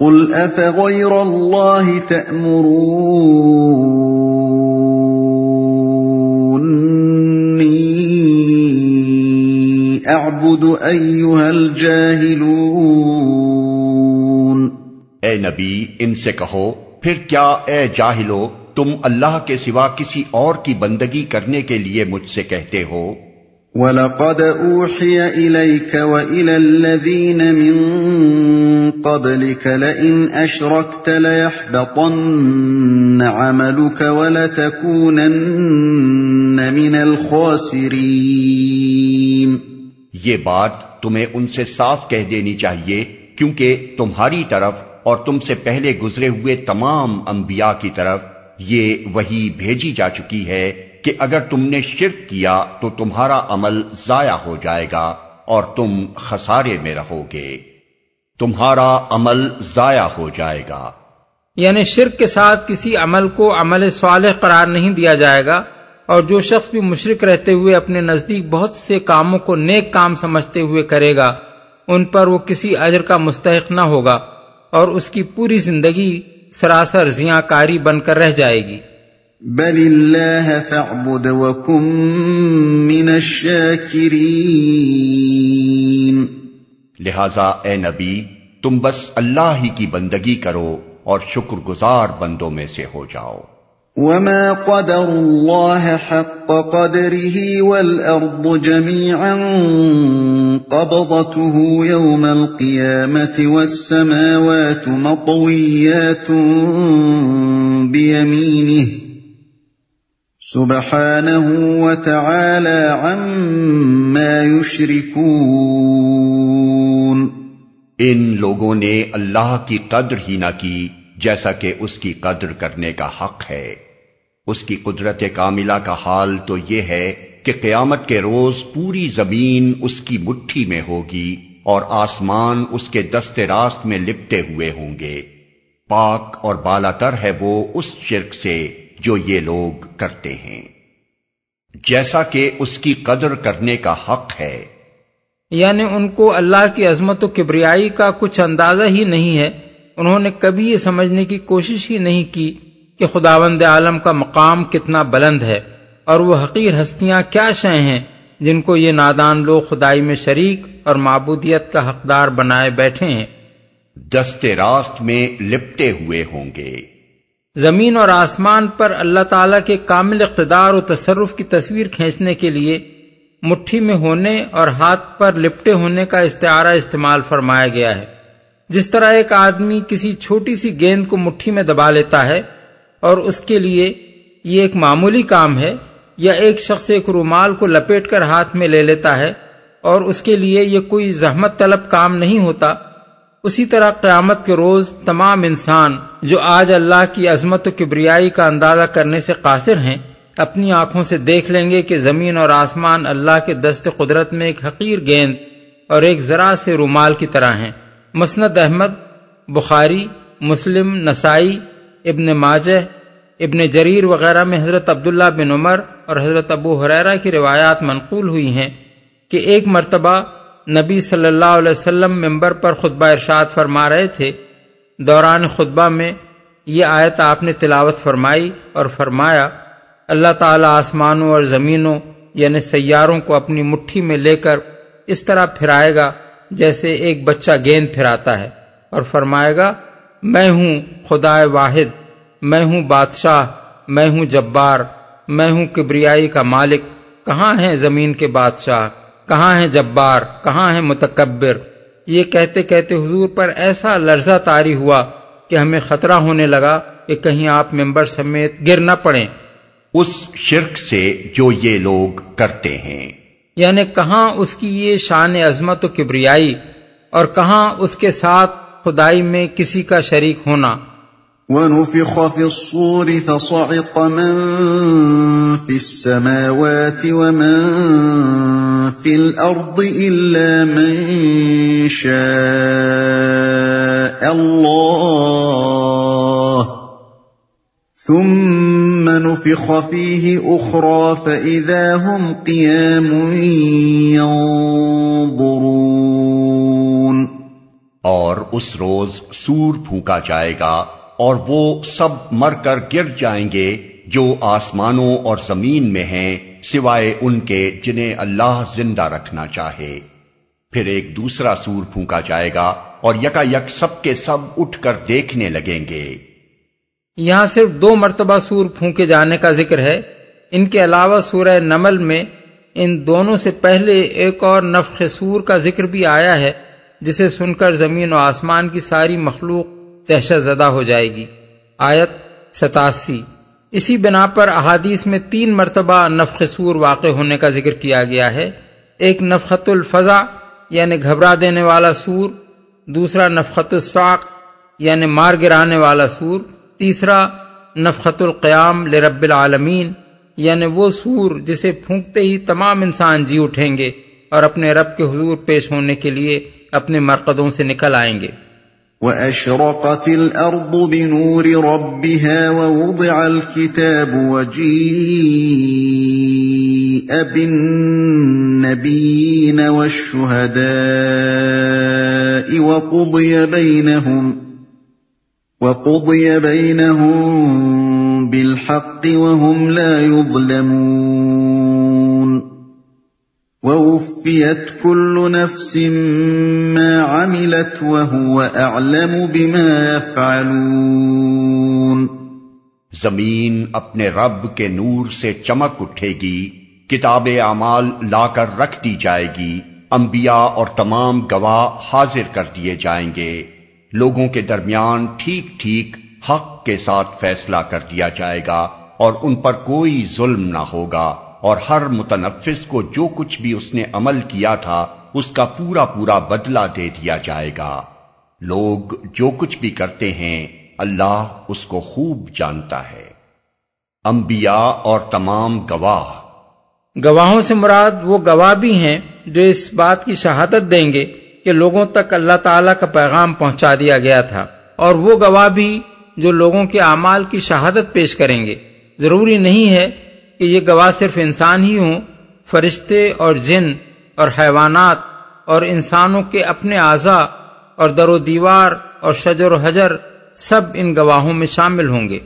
قل أفغير الله تأمروني أعبد أيها الجاهلون۔ اے نبی ان سے کہو پھر کیا اے جاہلو تم اللہ کے سوا کسی اور کی بندگی کرنے کے لیے مجھ سے کہتے ہو؟ وَلَقَدْ أُوحِيَ إِلَيْكَ وَإِلَى الَّذِينَ مِن قَبْلِكَ لَئِنْ أَشْرَكْتَ لَيَحْبَطَنَّ عَمَلُكَ وَلَتَكُونَنَّ مِنَ الْخَاسِرِينَ۔ یہ بات تمہیں ان سے صاف کہہ دینی چاہیے، کیونکہ تمہاری طرف اور تم سے پہلے گزرے ہوئے تمام انبیاء کی طرف یہ وحی بھیجی جا چکی ہے کہ اگر تم نے شرک کیا تو تمہارا عمل ضائع ہو جائے گا اور تم خسارے میں رہو گے، تمہارا عمل ضائع ہو جائے گا۔ یعنی شرک کے ساتھ کسی عمل کو عمل صالح قرار نہیں دیا جائے گا، اور جو شخص بھی مشرک رہتے ہوئے اپنے نزدیک بہت سے کاموں کو نیک کام سمجھتے ہوئے کرے گا، ان پر وہ کسی اجر کا مستحق نہ ہوگا اور اس کی پوری زندگی سراسر زیاں کاری بن کر رہ جائے گی۔ بل اللہ فاعبد وکن من الشاکرین، لہذا اے نبی تم بس اللہ ہی کی بندگی کرو اور شکر گزار بندوں میں سے ہو جاؤ۔ وما قدر اللہ حق قدره والارض جميعا قبضته يوم القيامة والسماوات مطويات بيمينه سبحانه وتعالى عما يشركون۔ ان لوگوں نے اللہ کی قدر ہی نہ کی جیسا کہ اس کی قدر کرنے کا حق ہے۔ اس کی قدرت کاملہ کا حال تو یہ ہے کہ قیامت کے روز پوری زمین اس کی مٹھی میں ہوگی اور آسمان اس کے دست راست میں لپٹے ہوئے ہوں گے۔ پاک اور بالاتر ہے وہ اس شرک سے جو یہ لوگ کرتے ہیں، جیسا کہ اس کی قدر کرنے کا حق ہے۔ یعنی ان کو اللہ کی عظمت و کبریائی کا کچھ اندازہ ہی نہیں ہے، انہوں نے کبھی یہ سمجھنے کی کوشش ہی نہیں کی کہ خداوند عالم کا مقام کتنا بلند ہے، اور وہ حقیر ہستیاں کیا شے ہیں جن کو یہ نادان لوگ خدائی میں شریک اور معبودیت کا حقدار بنائے بیٹھے ہیں۔ دست راست میں لپٹے ہوئے ہوں گے۔ زمین اور آسمان پر اللہ تعالیٰ کے کامل اقتدار و تصرف کی تصویر کھینچنے کے لیے مٹھی میں ہونے اور ہاتھ پر لپٹے ہونے کا استعارہ استعمال فرمایا گیا ہے۔ جس طرح ایک آدمی کسی چھوٹی سی گیند کو مٹھی میں دبا لیتا ہے اور اس کے لیے یہ ایک معمولی کام ہے، یا ایک شخص ایک رومال کو لپیٹ کر ہاتھ میں لے لیتا ہے اور اس کے لیے یہ کوئی زحمت طلب کام نہیں ہوتا، اسی طرح قیامت کے روز تمام انسان جو آج اللہ کی عظمت و کبریائی کا اندازہ کرنے سے قاصر ہیں، اپنی آنکھوں سے دیکھ لیں گے کہ زمین اور آسمان اللہ کے دست قدرت میں ایک حقیر گیند اور ایک ذرا سے رومال کی طرح ہیں۔ مسند احمد، بخاری، مسلم، نسائی، ابن ماجہ، ابن جریر وغیرہ میں حضرت عبداللہ بن عمر اور حضرت ابو ہریرہ کی روایات منقول ہوئی ہیں کہ ایک مرتبہ نبی صلی اللہ علیہ وسلم ممبر پر خطبہ ارشاد فرما رہے تھے۔ دوران خطبہ میں یہ آیت آپ نے تلاوت فرمائی اور فرمایا، اللہ تعالیٰ آسمانوں اور زمینوں یعنی سیاروں کو اپنی مٹھی میں لے کر اس طرح پھرائے گا جیسے ایک بچہ گیند پھراتا ہے، اور فرمائے گا، میں ہوں خدائے واحد، میں ہوں بادشاہ، میں ہوں جبار، میں ہوں کبریائی کا مالک، کہاں ہیں زمین کے بادشاہ، کہاں ہیں جبار، کہاں ہیں متکبر۔ یہ کہتے کہتے حضور پر ایسا لرزہ طاری ہوا کہ ہمیں خطرہ ہونے لگا کہ کہیں آپ ممبر سمیت گر نہ پڑیں۔ اس شرک سے جو یہ لوگ کرتے ہیں، یعنی کہاں اس کی یہ شان عظمت و کبریائی اور کہاں اس کے ساتھ خدائی میں کسی کا شریک ہونا۔ وَنُفِخَ فِي الصُّورِ فَصَعِقَ مَن فِي السَّمَاوَاتِ وَمَن فِي الْأَرْضِ إِلَّا مَن شَاءَ اللَّهُ ثُمَّ نُفِخَ فِيهِ أُخْرَى فَإِذَا هُمْ قِيَامٌ يَنظُرُونَ۔ اور اس روز سور پھونکا جائے گا اور وہ سب مر کر گر جائیں گے جو آسمانوں اور زمین میں ہیں سوائے ان کے جنہیں اللہ زندہ رکھنا چاہے۔ پھر ایک دوسرا سور پھونکا جائے گا اور یکا یک سب کے سب اٹھ کر دیکھنے لگیں گے۔ یہاں صرف 2 مرتبہ سور پھونکے جانے کا ذکر ہے۔ ان کے علاوہ سورہ نمل میں ان دونوں سے پہلے ایک اور نفخ سور کا ذکر بھی آیا ہے، جسے سن کر زمین و آسمان کی ساری مخلوق دہشت زدہ ہو جائے گی۔ آیت 87۔ اسی بنا پر احادیث میں 3 مرتبہ نفخ سور واقع ہونے کا ذکر کیا گیا ہے۔ ایک نفخۃ الفزع یعنی گھبرا دینے والا سور، دوسرا نفخۃ الصاق یعنی مار گرانے والا سور، تیسرا نفخۃ القیام لرب العالمین یعنی وہ سور جسے پھونکتے ہی تمام انسان جی اٹھیں گے اور اپنے رب کے حضور پیش ہونے کے لیے اپنے مرقدوں سے نکل آئیں گے۔ وَأَشْرَقَتِ الْأَرْضُ بِنُورِ رَبِّهَا وَوُضِعَ الْكِتَابُ وَجِيءَ بِالنَّبِيِّينَ وَالشُّهَدَاءِ وَقُضِيَ بَيْنَهُم بِالْحَقِّ وَهُمْ لَا يُظْلَمُونَ وَوُفِّيَتْ كُلُّ نَفْسٍ مَّا عَمِلَتْ وَهُوَ أَعْلَمُ بِمَا يَفْعَلُونَ۔ زمین اپنے رب کے نور سے چمک اٹھے گی، کتاب اعمال لا کر رکھ دی جائے گی، انبیاء اور تمام گواہ حاضر کر دیے جائیں گے، لوگوں کے درمیان ٹھیک ٹھیک حق کے ساتھ فیصلہ کر دیا جائے گا اور ان پر کوئی ظلم نہ ہوگا، اور ہر متنفس کو جو کچھ بھی اس نے عمل کیا تھا اس کا پورا پورا بدلہ دے دیا جائے گا۔ لوگ جو کچھ بھی کرتے ہیں اللہ اس کو خوب جانتا ہے۔ انبیاء اور تمام گواہ، گواہوں سے مراد وہ گواہ بھی ہیں جو اس بات کی شہادت دیں گے کہ لوگوں تک اللہ تعالیٰ کا پیغام پہنچا دیا گیا تھا، اور وہ گواہ بھی جو لوگوں کے اعمال کی شہادت پیش کریں گے۔ ضروری نہیں ہے کہ یہ گواہ صرف انسان ہی ہوں، فرشتے اور جن اور حیوانات اور انسانوں کے اپنے اعضاء اور در و دیوار اور شجر و حجر سب ان گواہوں میں شامل ہوں گے۔